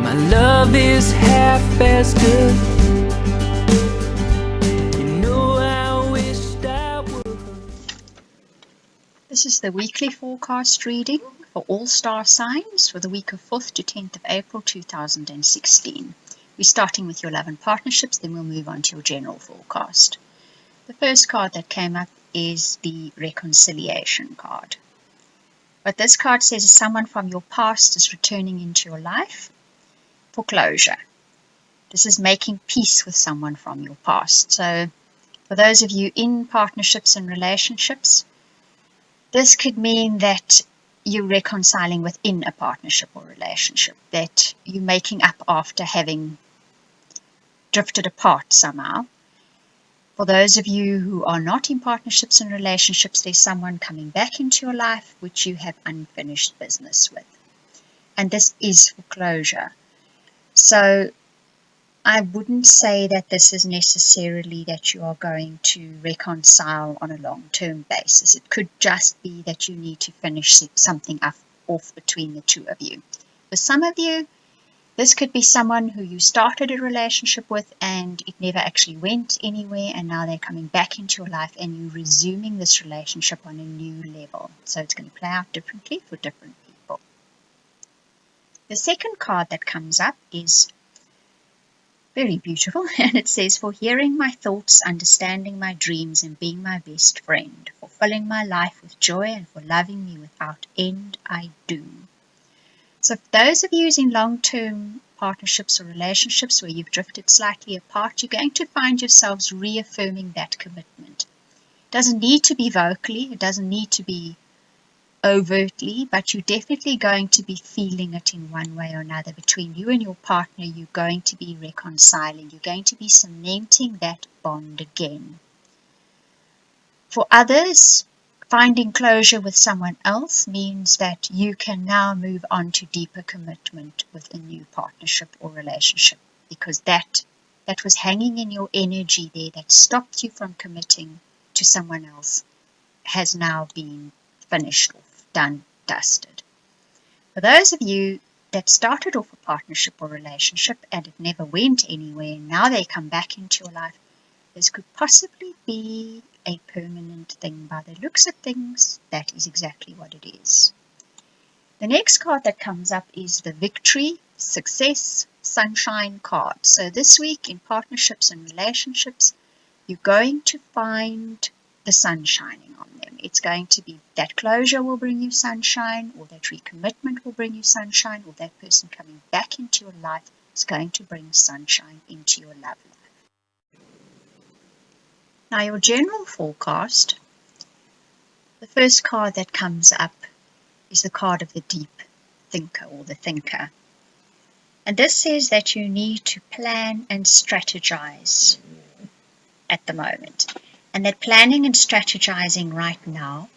My love is half as good. You know I wished I would. This is the weekly forecast reading for all star signs for the week of 4th to 10th of April 2016. We're starting with your love and partnerships, then we'll move on to your general forecast. The first card that came up is the reconciliation card. What this card says is someone from your past is returning into your life for closure. This is making peace with someone from your past. So for those of you in partnerships and relationships, this could mean that you're reconciling within a partnership or relationship, that you're making up after having drifted apart somehow. For those of you who are not in partnerships and relationships, there's someone coming back into your life which you have unfinished business with. And this is for closure. So I wouldn't say that this is necessarily that you are going to reconcile on a long-term basis. It could just be that you need to finish something off between the two of you. For some of you, this could be someone who you started a relationship with and it never actually went anywhere, and now they're coming back into your life and you're resuming this relationship on a new level. So it's going to play out differently for different people. The second card that comes up is very beautiful, and it says, for hearing my thoughts, understanding my dreams, and being my best friend, for filling my life with joy, and for loving me without end, I do. So for those of you in long-term partnerships or relationships where you've drifted slightly apart, you're going to find yourselves reaffirming that commitment. It doesn't need to be vocally, it doesn't need to be overtly, but you're definitely going to be feeling it in one way or another. Between you and your partner, you're going to be reconciling, you're going to be cementing that bond again. For others, finding closure with someone else means that you can now move on to deeper commitment with a new partnership or relationship, because that was hanging in your energy there that stopped you from committing to someone else has now been finished off, done, dusted. For those of you that started off a partnership or relationship and it never went anywhere, and now they come back into your life, this could possibly be a permanent thing. By the looks of things, that is exactly what it is. The next card that comes up is the victory, success, sunshine card. So this week in partnerships and relationships, you're going to find the sun shining on them. It's going to be that closure will bring you sunshine, or that recommitment will bring you sunshine, or that person coming back into your life is going to bring sunshine into your love life. Now your general forecast, the first card that comes up is the card of the deep thinker or the thinker. And this says that you need to plan and strategize at the moment. And that planning and strategizing right now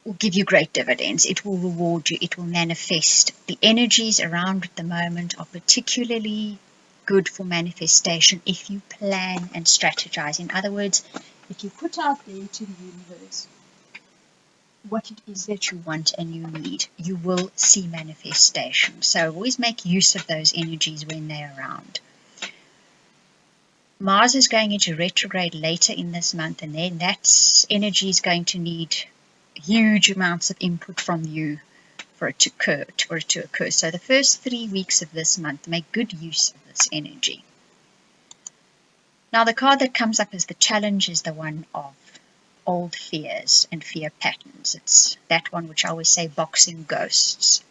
will give you great dividends. It will reward you. It will manifest. The energies around at the moment are particularly good for manifestation if you plan and strategize. In other words, if you put out there to the universe what it is that you want and you need, you will see manifestation. So always make use of those energies when they're around. Mars is going into retrograde later in this month, and then that energy is going to need huge amounts of input from you for it to occur. So the first 3 weeks of this month, make good use of this energy. Now the card that comes up as the challenge is the one of old fears and fear patterns. It's that one which I always say, boxing ghosts.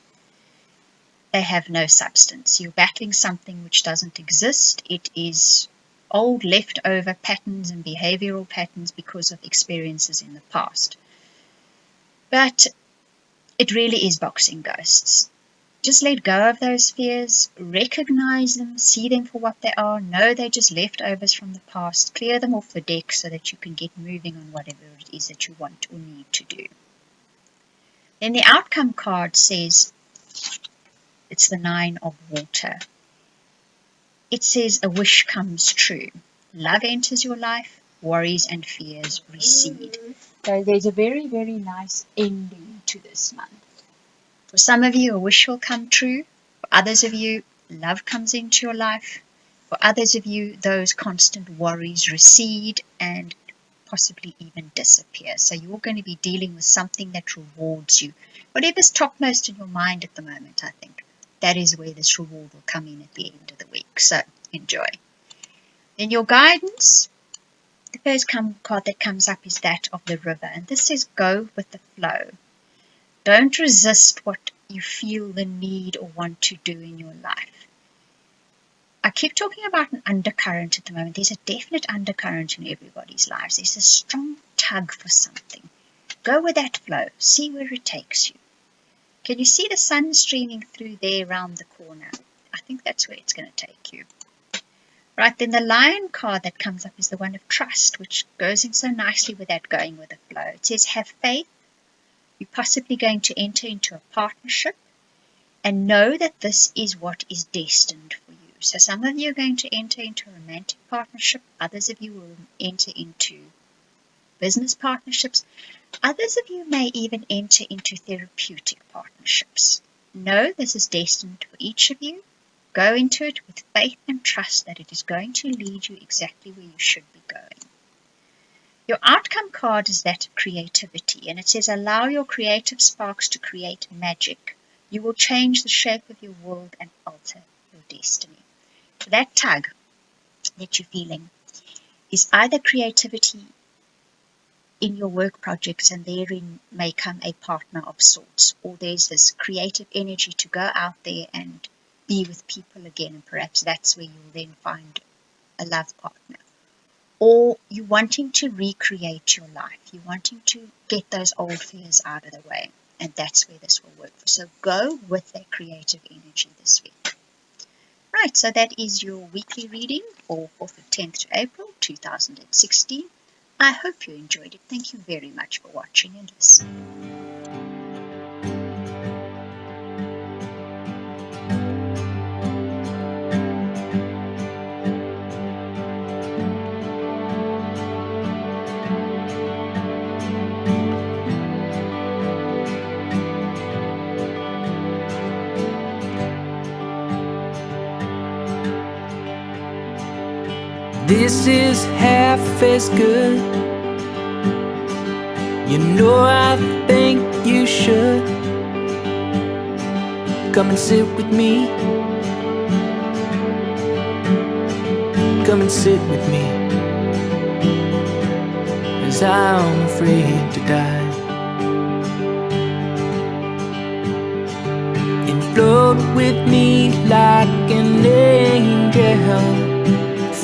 They have no substance. You're battling something which doesn't exist. It is old leftover patterns and behavioral patterns because of experiences in the past. But it really is boxing ghosts. Just let go of those fears, recognize them, see them for what they are, know they're just leftovers from the past, clear them off the deck so that you can get moving on whatever it is that you want or need to do. Then the outcome card says, it's the 9 of water. It says a wish comes true. Love enters your life, worries and fears recede. So there's a very, very nice ending to this month. For some of you, a wish will come true. For others of you, love comes into your life. For others of you, those constant worries recede and possibly even disappear. So you're going to be dealing with something that rewards you. Whatever's topmost in your mind at the moment, I think, that is where this reward will come in at the end of the week. So enjoy. Then your guidance, the first card that comes up is that of the river. And this says, go with the flow. Don't resist what you feel the need or want to do in your life. I keep talking about an undercurrent at the moment. There's a definite undercurrent in everybody's lives. There's a strong tug for something. Go with that flow. See where it takes you. Can you see the sun streaming through there around the corner? I think that's where it's going to take you. Right, then the lion card that comes up is the one of trust, which goes in so nicely with that going with the flow. It says, have faith. You're possibly going to enter into a partnership and know that this is what is destined for you. So some of you are going to enter into a romantic partnership. Others of you will enter into business partnerships. Others of you may even enter into therapeutic partnerships. Know this is destined for each of you. Go into it with faith and trust that it is going to lead you exactly where you should be going. Your outcome card is that of creativity, and it says, allow your creative sparks to create magic. You will change the shape of your world and alter your destiny. So that tug that you're feeling is either creativity in your work projects, and therein may come a partner of sorts, or there's this creative energy to go out there and be with people again, and perhaps that's where you'll then find a love partner. Or you wanting to recreate your life, you wanting to get those old fears out of the way, and that's where this will work for. So go with that creative energy this week. Right, so that is your weekly reading for 4th to 10th to April 2016. I hope you enjoyed it. Thank you very much for watching and listening. This is half as good. You know I think you should come and sit with me. Come and sit with me, 'cause I'm afraid to die. And float with me like an angel.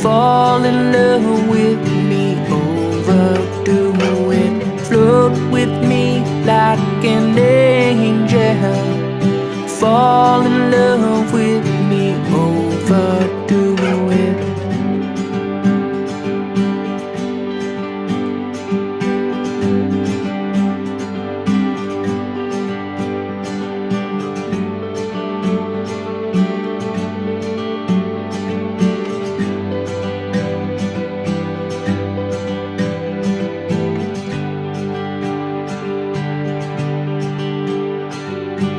Fall in love with me, overdo it. Float with me like an angel. Fall in love with me, overdo it.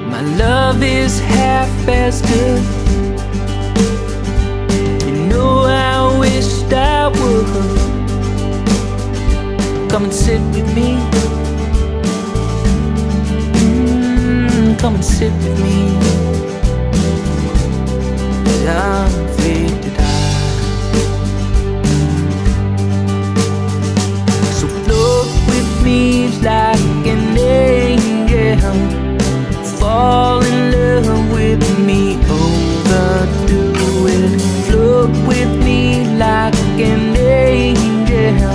My love is half as good. You know I wished I would come and sit with me. Come and sit with me, 'cause I'm afraid to die. So float with me like an angel. Fall in love with me, overdo it. Float with me like an angel.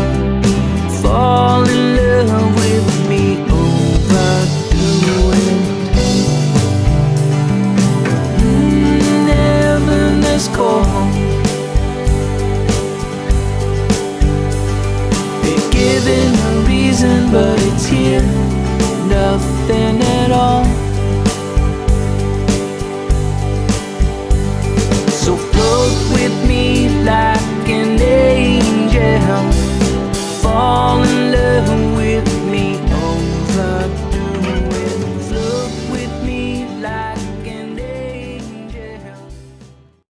Fall in love with me, overdo it. Heaven is cold. They're giving a reason, but it's here. Nothing at all.